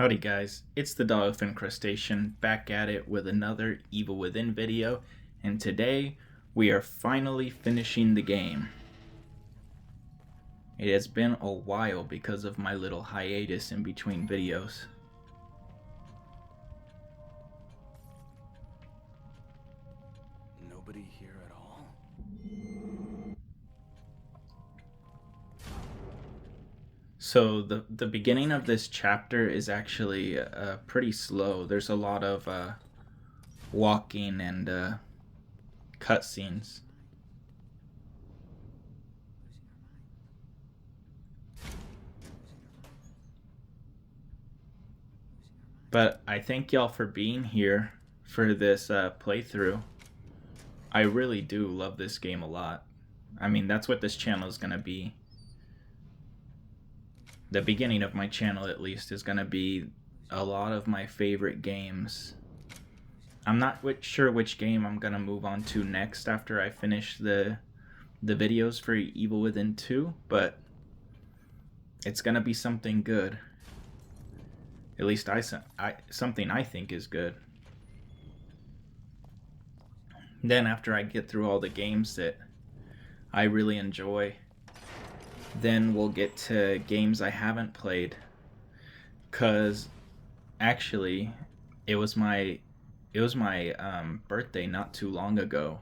Howdy guys, it's the Dallerfin'd crustacean back at it with another Evil Within video, and today we are finally finishing the game. It has been a while because of my little hiatus in between videos. Nobody here at all? So the beginning of this chapter is actually pretty slow. There's a lot of walking and cutscenes. But I thank y'all for being here for this playthrough. I really do love this game a lot. I mean, that's what this channel is going to be. The beginning of my channel, at least, is going to be a lot of my favorite games. I'm not sure which game I'm going to move on to next after I finish the videos for Evil Within 2, but it's going to be something good. At least something I think is good. Then after I get through all the games that I really enjoy, then we'll get to games I haven't played. 'Cause actually it was my birthday not too long ago,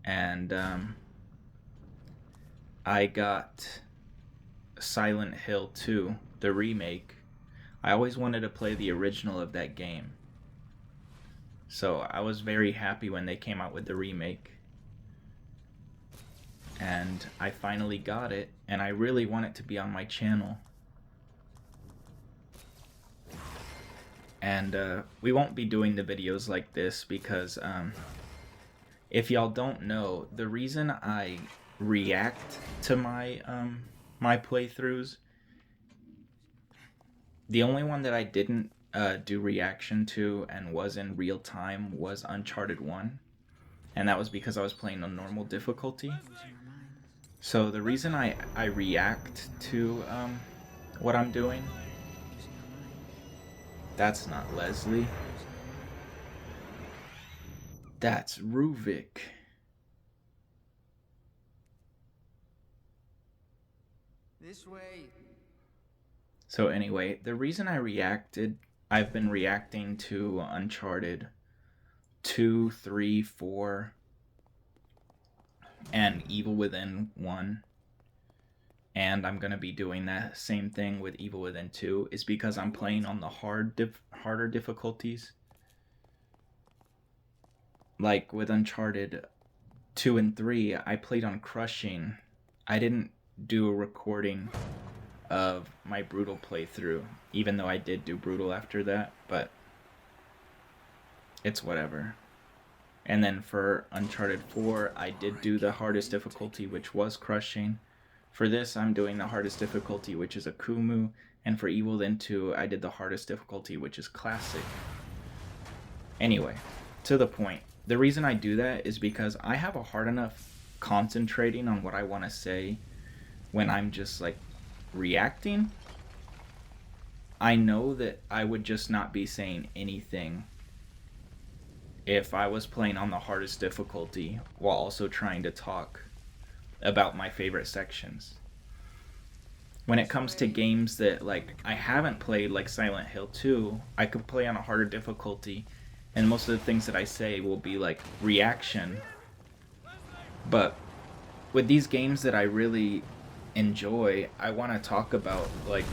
and I got Silent Hill 2, the remake. I always wanted to play the original of that game, so I was very happy when they came out with the remake. And I finally got it, and I really want it to be on my channel. And we won't be doing the videos like this because if y'all don't know, the reason I react to my my playthroughs, the only one that I didn't do reaction to and was in real time was Uncharted 1, and that was because I was playing on normal difficulty. So the reason I react to what I'm doing, that's not Leslie. That's Ruvik. This way. So anyway, the reason I've been reacting to Uncharted 2, 3, 4, and Evil Within 1, and I'm gonna be doing that same thing with Evil Within 2, is because I'm playing on the harder difficulties. Like with Uncharted 2 and 3, I played on crushing. I didn't do a recording of my brutal playthrough, even though I did do brutal after that, but it's whatever. And then for Uncharted 4, I did do the hardest difficulty, which was crushing. For this, I'm doing the hardest difficulty, which is Akumu, and for Evil Within 2, I did the hardest difficulty, which is classic. Anyway, to the point. The reason I do that is because I have a hard enough concentrating on what I want to say when I'm just like reacting. I know that I would just not be saying anything if I was playing on the hardest difficulty while also trying to talk about my favorite sections. When it comes to games that like I haven't played, like Silent Hill 2, I could play on a harder difficulty, and most of the things that I say will be like reaction. But with these games that I really enjoy, I want to talk about like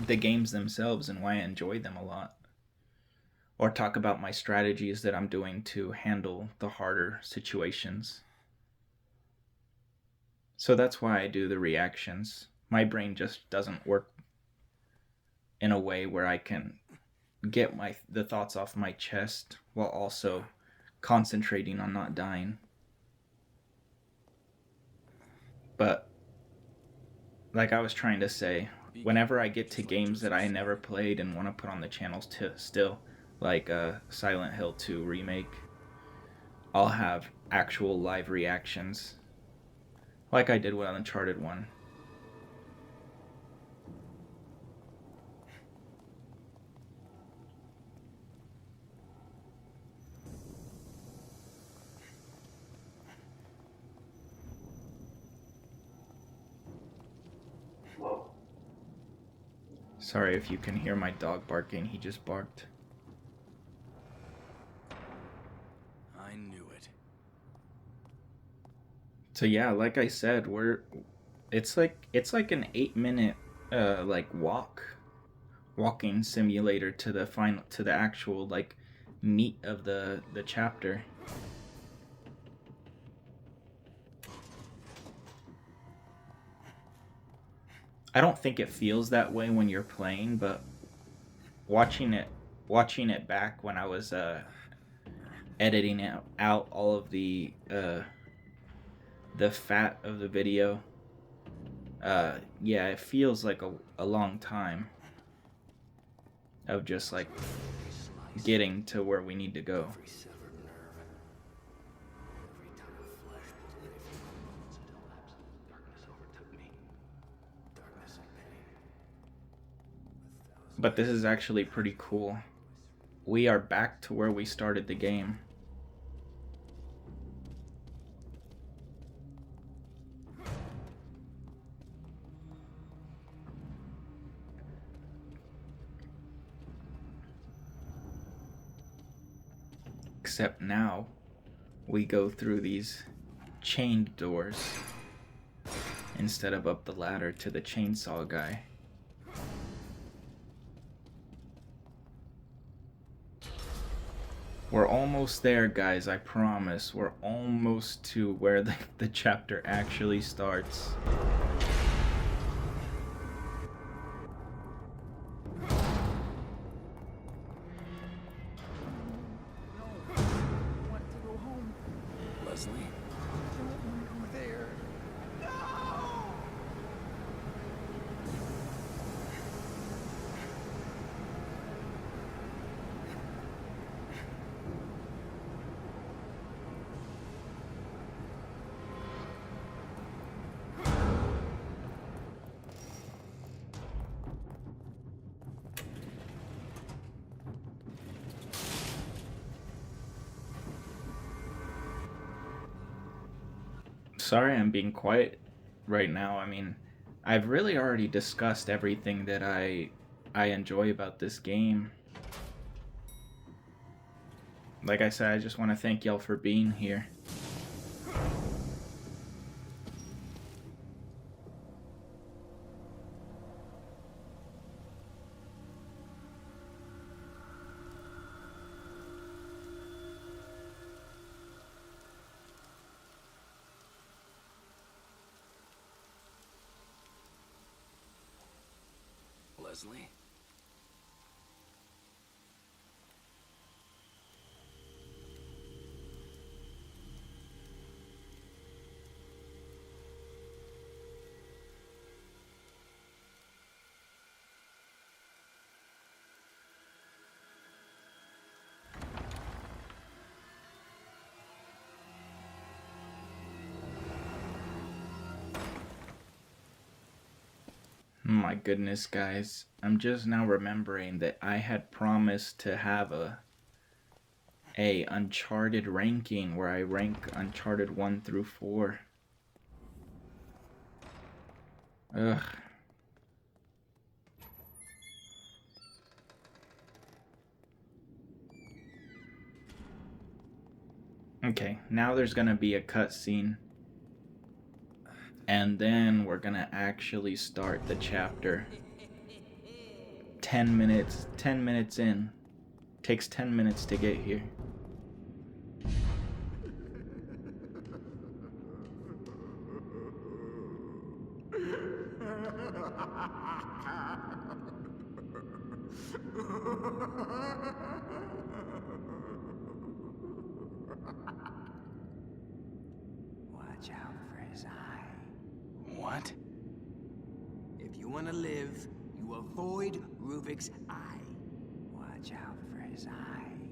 the games themselves and why I enjoy them a lot, or talk about my strategies that I'm doing to handle the harder situations. So that's why I do the reactions. My brain just doesn't work in a way where I can get the thoughts off my chest while also concentrating on not dying. But like I was trying to say, whenever I get to games that I never played and want to put on the channels still, like Silent Hill 2 remake, I'll have actual live reactions like I did with Uncharted 1. Sorry if you can hear my dog barking, he just barked. I knew it. So yeah, like I said, it's like an 8-minute like walking simulator to the actual like meat of the chapter. I don't think it feels that way when you're playing, but watching it back when I was editing out all of the fat of the video, yeah, it feels like a long time of just like getting to where we need to go. Every severed nerve, every tug of flesh pulled away from my bones until absolute darkness overtook me. Darkness and pain. But this is actually pretty cool. We are back to where we started the game. Except now, we go through these chained doors instead of up the ladder to the chainsaw guy. We're almost there, guys, I promise. We're almost to where the chapter actually starts. Leslie? Don't go there. No! Sorry I'm being quiet right now. I mean, I've really already discussed everything that I enjoy about this game. Like I said, I just want to thank y'all for being here. Leslie? My goodness, guys. I'm just now remembering that I had promised to have a Uncharted ranking where I rank Uncharted 1 through 4. Ugh. Okay, now there's gonna be a cutscene. And then we're gonna actually start the chapter. 10 minutes in. Takes 10 minutes to get here. Watch out for his eye. What? If you want to live, you avoid Ruvik's eye. Watch out for his eye.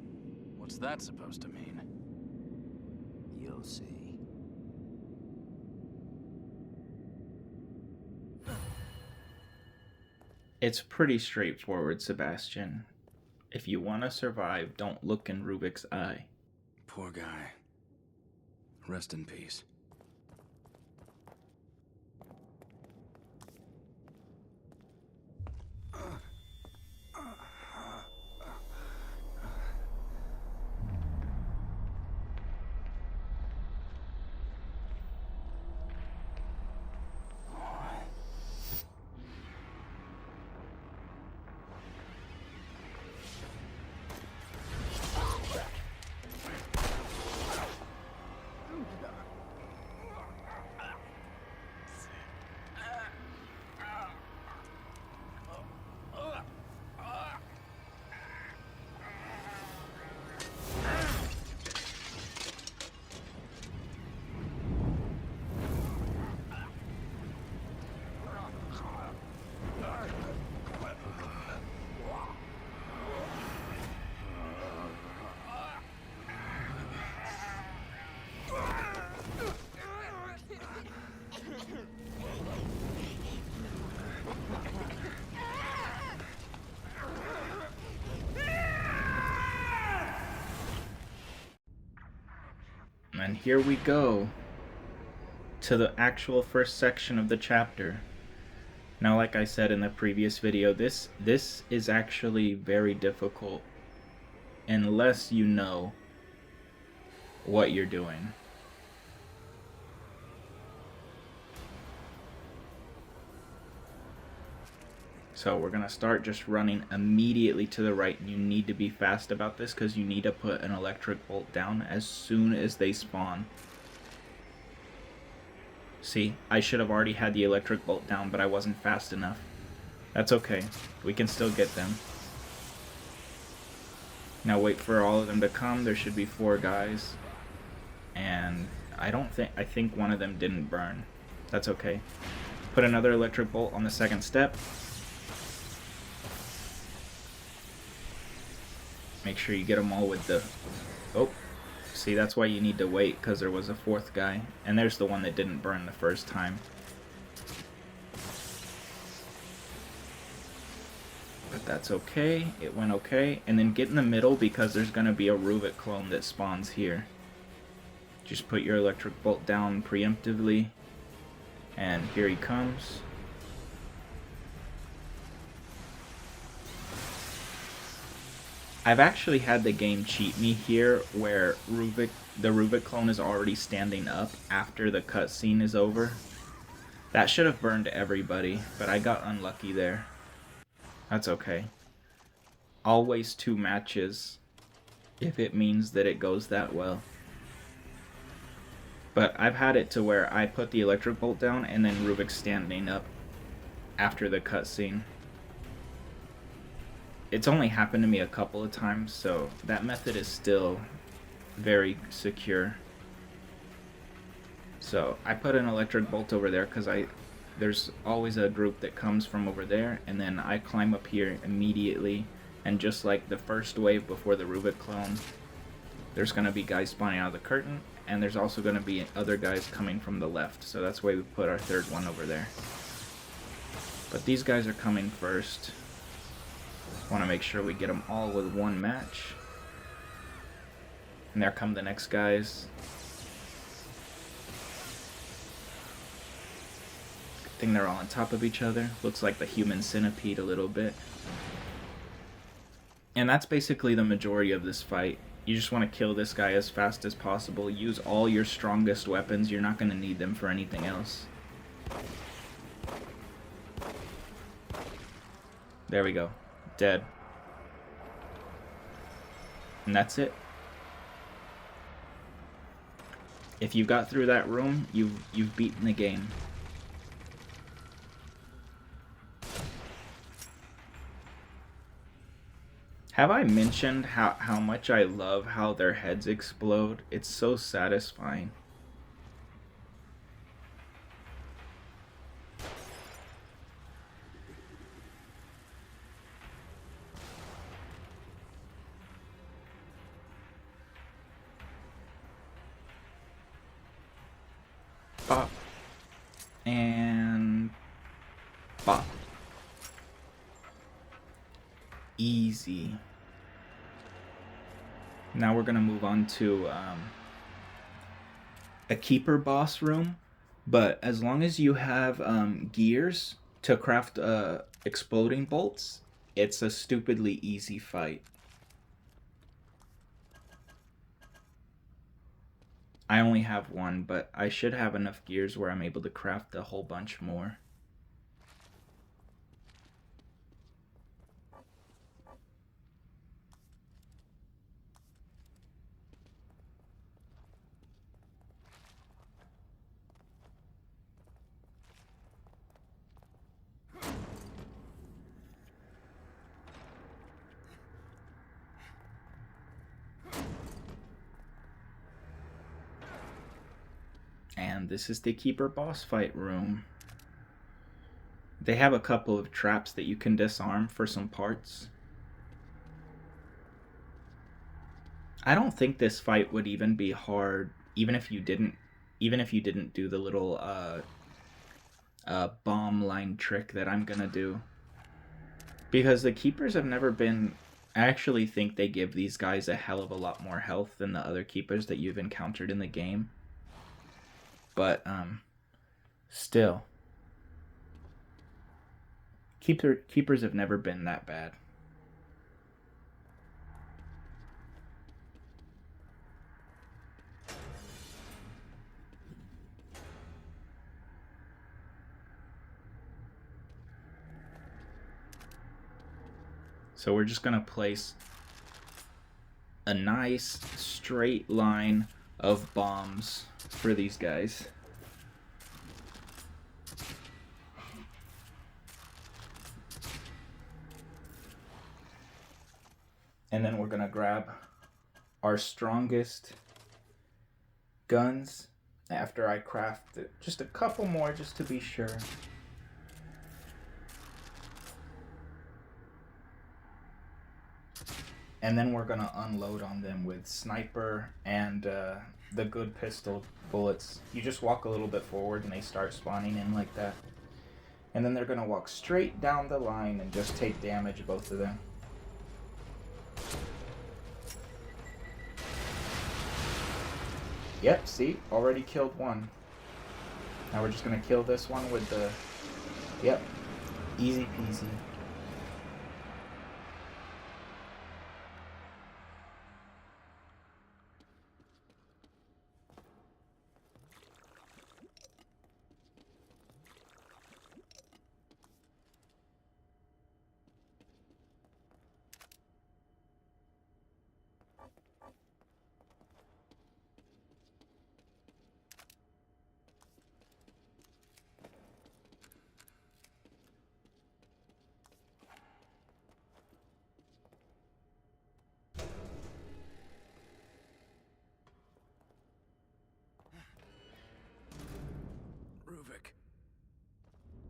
What's that supposed to mean? You'll see. It's pretty straightforward, Sebastian. If you want to survive, don't look in Ruvik's eye. Poor guy. Rest in peace. And here we go to the actual first section of the chapter. Now, like I said in the previous video, this is actually very difficult unless you know what you're doing. So we're going to start just running immediately to the right. You need to be fast about this because you need to put an electric bolt down as soon as they spawn. See, I should have already had the electric bolt down, but I wasn't fast enough. That's okay. We can still get them. Now wait for all of them to come. There should be 4 guys. And I think one of them didn't burn. That's okay. Put another electric bolt on the second step. Make sure you get them all with the... Oh, see, that's why you need to wait, because there was a 4th guy. And there's the one that didn't burn the first time. But that's okay. It went okay. And then get in the middle, because there's going to be a Ruvik clone that spawns here. Just put your electric bolt down preemptively. And here he comes. I've actually had the game cheat me here where the Ruvik clone is already standing up after the cutscene is over. That should have burned everybody, but I got unlucky there. That's okay. I'll waste 2 matches if it means that it goes that well. But I've had it to where I put the electric bolt down and then Ruvik's standing up after the cutscene. It's only happened to me a couple of times, so that method is still very secure. So I put an electric bolt over there because there's always a group that comes from over there, and then I climb up here immediately, and just like the first wave before the Ruvik clone, there's going to be guys spawning out of the curtain, and there's also going to be other guys coming from the left, so that's why we put our 3rd one over there. But these guys are coming first. Want to make sure we get them all with 1 match. And there come the next guys. Good thing they're all on top of each other. Looks like the human centipede a little bit. And that's basically the majority of this fight. You just want to kill this guy as fast as possible. Use all your strongest weapons. You're not going to need them for anything else. There we go. Dead. And that's it. If you got through that room, you've beaten the game. Have I mentioned how much I love how their heads explode? It's so satisfying. Pop. And pop. Easy. Now we're gonna move on to a keeper boss room, but as long as you have gears to craft exploding bolts, it's a stupidly easy fight. I only have 1, but I should have enough gears where I'm able to craft a whole bunch more. And this is the keeper boss fight room. They have a couple of traps that you can disarm for some parts. I don't think this fight would even be hard, even if you didn't do the little bomb line trick that I'm gonna do. Because the keepers have never been I actually think they give these guys a hell of a lot more health than the other keepers that you've encountered in the game. But still, keepers have never been that bad. So we're just going to place a nice straight line of bombs for these guys. And then we're going to grab our strongest guns after I craft just a couple more just to be sure. And then we're going to unload on them with sniper and the good pistol bullets. You just walk a little bit forward and they start spawning in like that. And then they're going to walk straight down the line and just take damage, both of them. Yep, see? Already killed one. Now we're just going to kill this one with the... Yep. Easy peasy.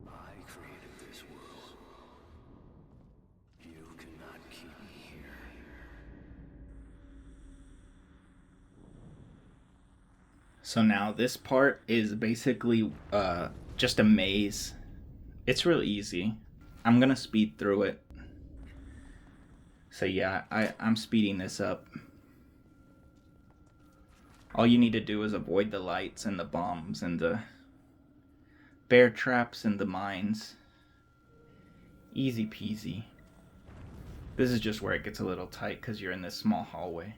I created this world. You cannot keep me here. So now this part is basically just a maze. It's real easy. I'm gonna speed through it. So yeah, I'm speeding this up. All you need to do is avoid the lights and the bombs and the bear traps and the mines. Easy peasy. This is just where it gets a little tight because you're in this small hallway.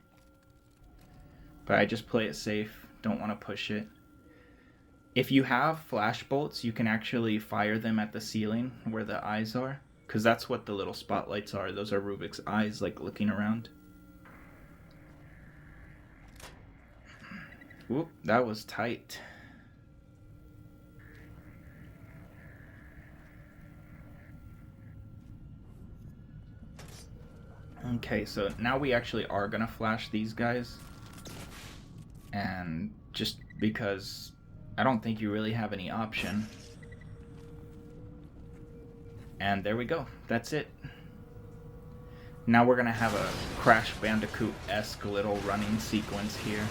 But I just play it safe. Don't want to push it. If you have flash bolts, you can actually fire them at the ceiling where the eyes are, because that's what the little spotlights are. Those are Rubik's eyes, like looking around. Whoop, that was tight. Okay, so now we actually are gonna flash these guys. And just because I don't think you really have any option. And there we go. That's it. Now we're gonna have a Crash Bandicoot-esque little running sequence here.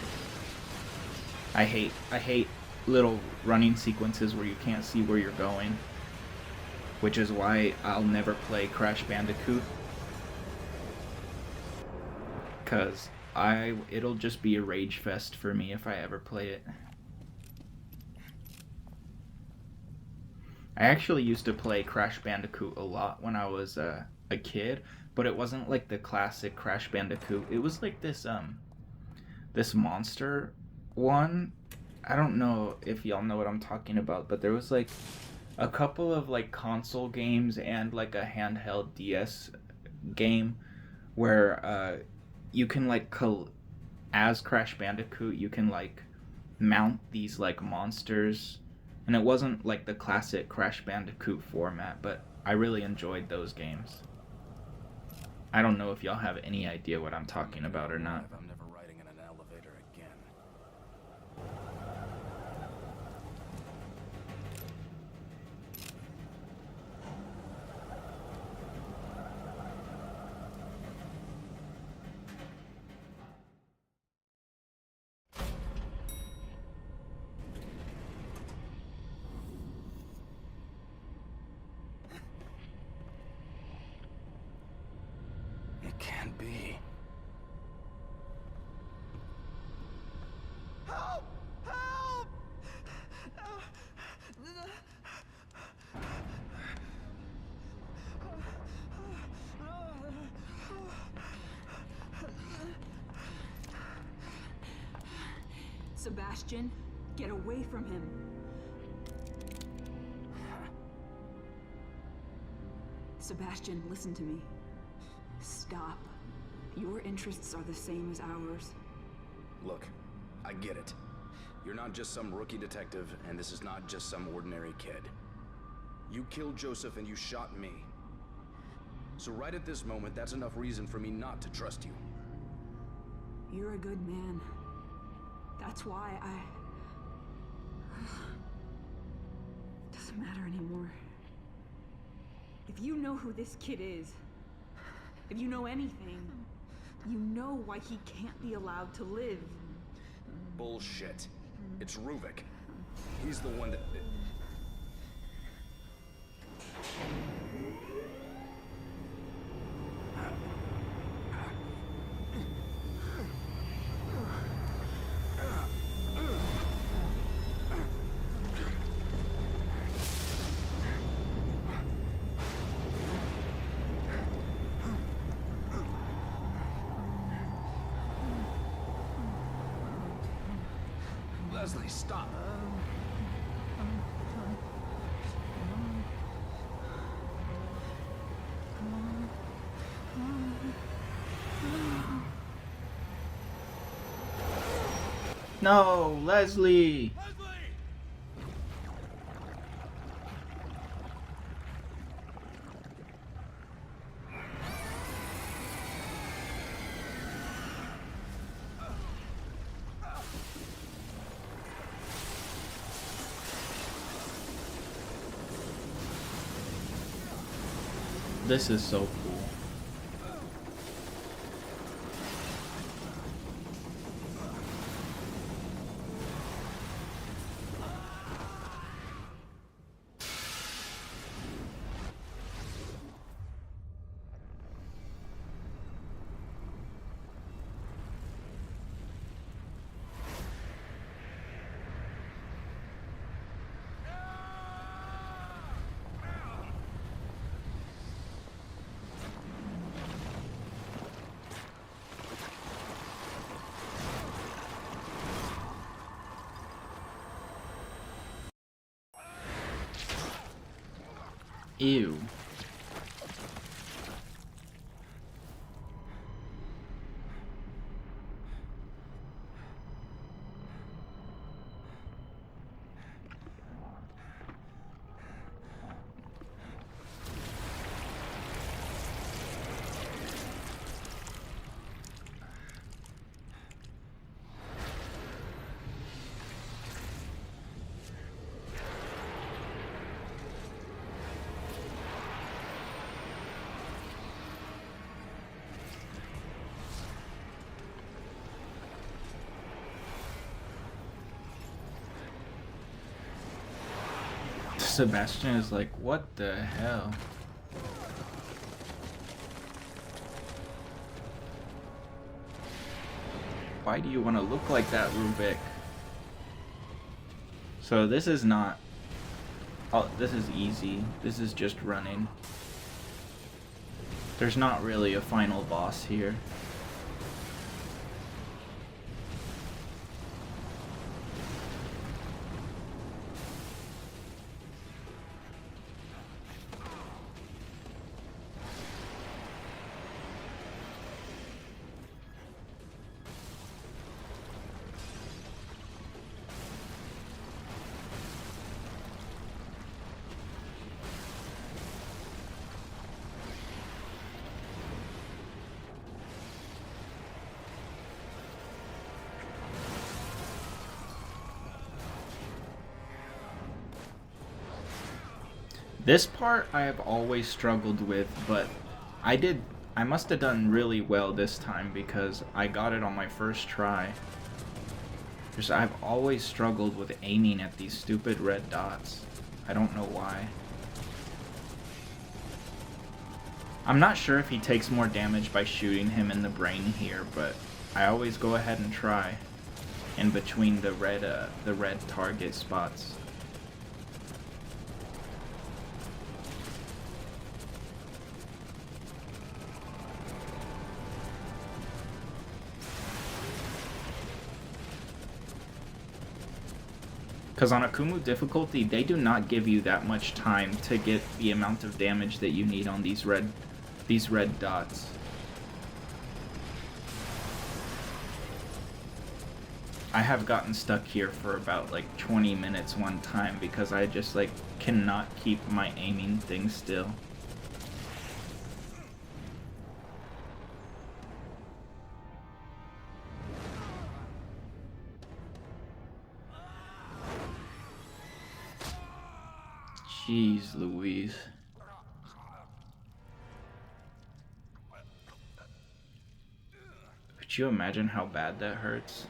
I hate little running sequences where you can't see where you're going, which is why I'll never play Crash Bandicoot, cause it'll just be a rage fest for me if I ever play it. I actually used to play Crash Bandicoot a lot when I was a kid, but it wasn't like the classic Crash Bandicoot. It was like this monster one. I don't know if y'all know what I'm talking about, but there was like a couple of like console games and like a handheld DS game where you can like as Crash Bandicoot, you can like mount these like monsters, and it wasn't like the classic Crash Bandicoot format, but I really enjoyed those games. I don't know if y'all have any idea what I'm talking about or not. I'm never riding in an elevator again. Can't be. Help! Help! Sebastian, get away from him. Sebastian, listen to me. Stop. Your interests are the same as ours. Look, I get it. You're not just some rookie detective, and this is not just some ordinary kid. You killed Joseph and you shot me. So right at this moment, that's enough reason for me not to trust you. You're a good man. That's why Doesn't matter anymore. If you know who this kid is, if you know anything, you know why he can't be allowed to live. Bullshit. It's Ruvik. He's the one that... Leslie, stop. No, Leslie! This is so cool. Ew. Sebastian is like, what the hell? Why do you want to look like that, Ruvik? So this is not... Oh, this is easy. This is just running. There's not really a final boss here. This part I have always struggled with, but I must have done really well this time because I got it on my first try. Just I've always struggled with aiming at these stupid red dots. I don't know why. I'm not sure if he takes more damage by shooting him in the brain here, but I always go ahead and try in between the red target spots. Because on Akumu difficulty, they do not give you that much time to get the amount of damage that you need on these red dots. I have gotten stuck here for about like 20 minutes one time because I just like cannot keep my aiming thing still. Jeez Louise. Could you imagine how bad that hurts?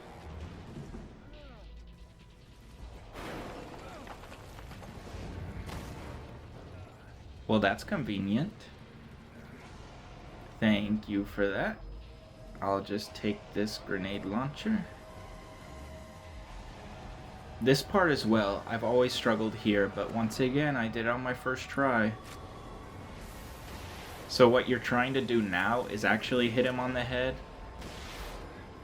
Well, that's convenient. Thank you for that. I'll just take this grenade launcher. This part as well, I've always struggled here, but once again, I did it on my first try. So what you're trying to do now is actually hit him on the head.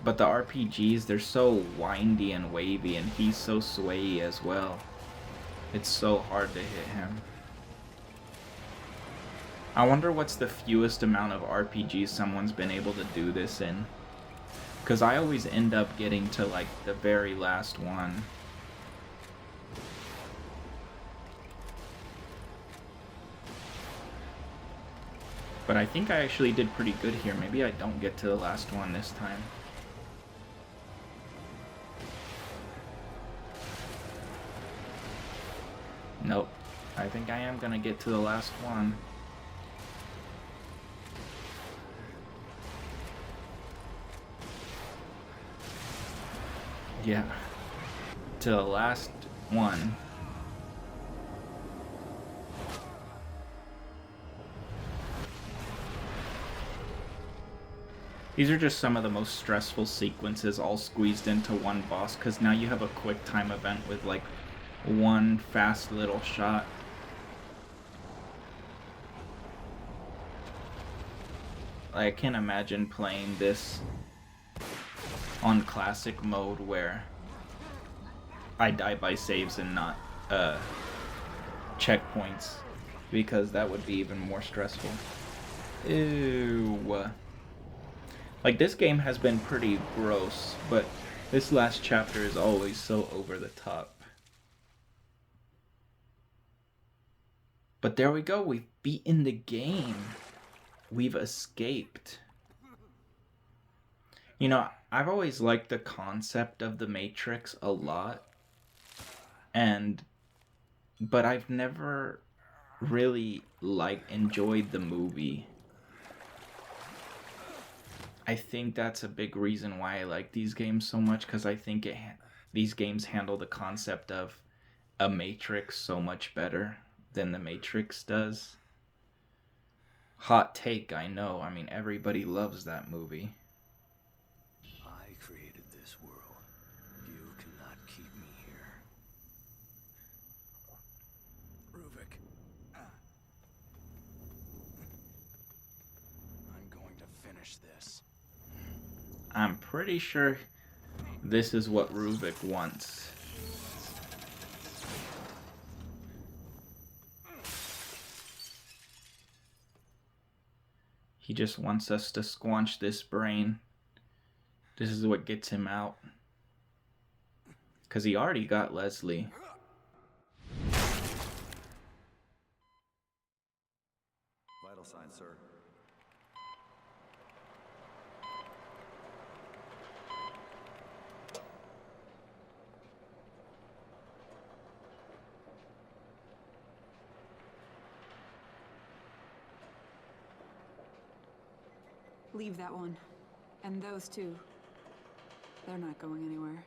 But the RPGs, they're so windy and wavy, and he's so swayy as well. It's so hard to hit him. I wonder what's the fewest amount of RPGs someone's been able to do this in. Because I always end up getting to like the very last one. But I think I actually did pretty good here. Maybe I don't get to the last one this time. Nope. I think I am gonna get to the last one. Yeah. To the last one. These are just some of the most stressful sequences all squeezed into one boss, because now you have a quick time event with like one fast little shot. I can't imagine playing this on classic mode where I die by saves and not checkpoints, because that would be even more stressful. Ew. Like, this game has been pretty gross, but this last chapter is always so over the top. But there we go, we've beaten the game. We've escaped. You know, I've always liked the concept of the Matrix a lot. But I've never really, enjoyed the movie. I think that's a big reason why I like these games so much, because I think these games handle the concept of a Matrix so much better than the Matrix does. Hot take, I know. I mean, everybody loves that movie. I created this world. You cannot keep me here. Ruvik. I'm going to finish this. I'm pretty sure this is what Ruvik wants. He just wants us to squanch this brain. This is what gets him out. Because he already got Leslie. Vital signs, sir. Leave that one. And those two. They're not going anywhere.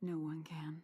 No one can.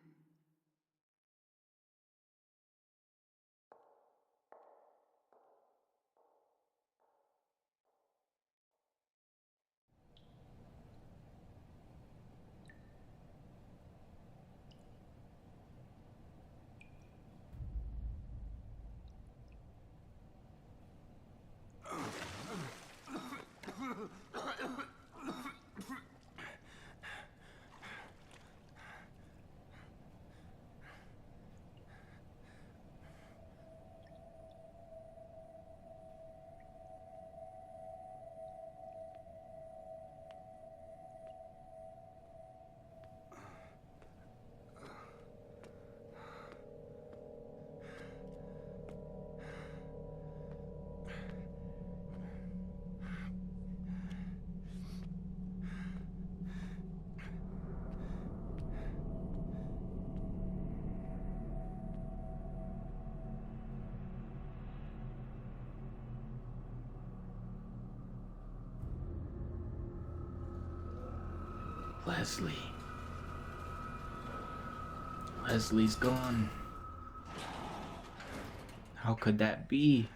Leslie. Leslie's gone. How could that be?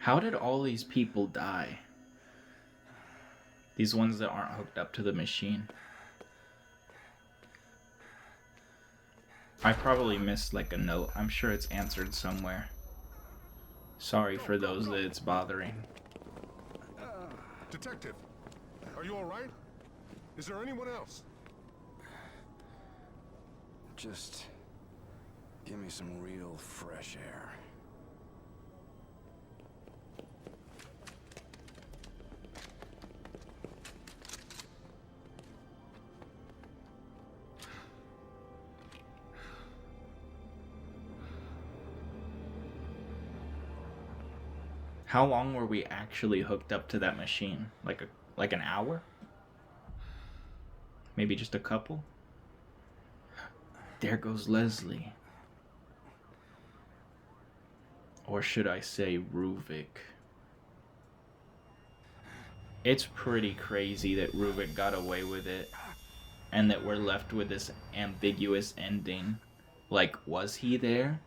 How did all these people die? These ones that aren't hooked up to the machine. I probably missed like a note. I'm sure it's answered somewhere. Sorry for those that it's bothering. Detective, are you all right? Is there anyone else? Just give me some real fresh air. How long were we actually hooked up to that machine? Like an hour? Maybe just a couple? There goes Leslie. Or should I say Ruvik? It's pretty crazy that Ruvik got away with it and that we're left with this ambiguous ending. Like, was he there?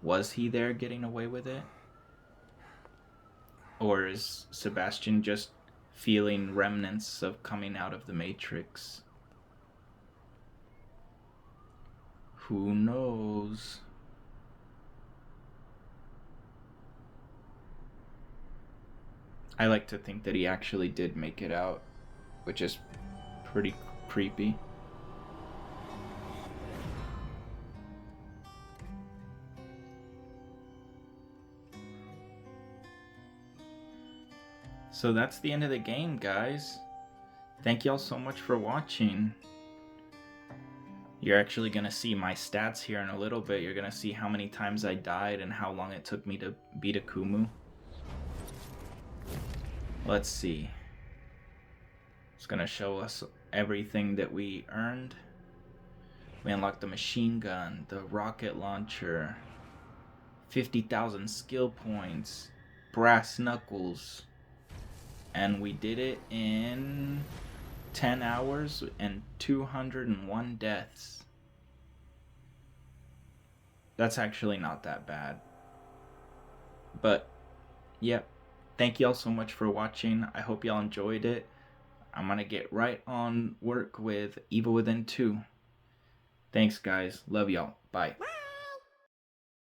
Was he there getting away with it? Or is Sebastian just feeling remnants of coming out of the Matrix? Who knows? I like to think that he actually did make it out, which is pretty creepy. So that's the end of the game, guys. Thank y'all so much for watching. You're actually going to see my stats here in a little bit. You're going to see how many times I died and how long it took me to beat Akumu. Let's see. It's going to show us everything that we earned. We unlocked the machine gun, the rocket launcher, 50,000 skill points, brass knuckles, and we did it in 10 hours and 201 deaths. That's actually not that bad. But, yep. Thank y'all so much for watching. I hope y'all enjoyed it. I'm gonna get right on work with Evil Within 2. Thanks, guys. Love y'all. Bye.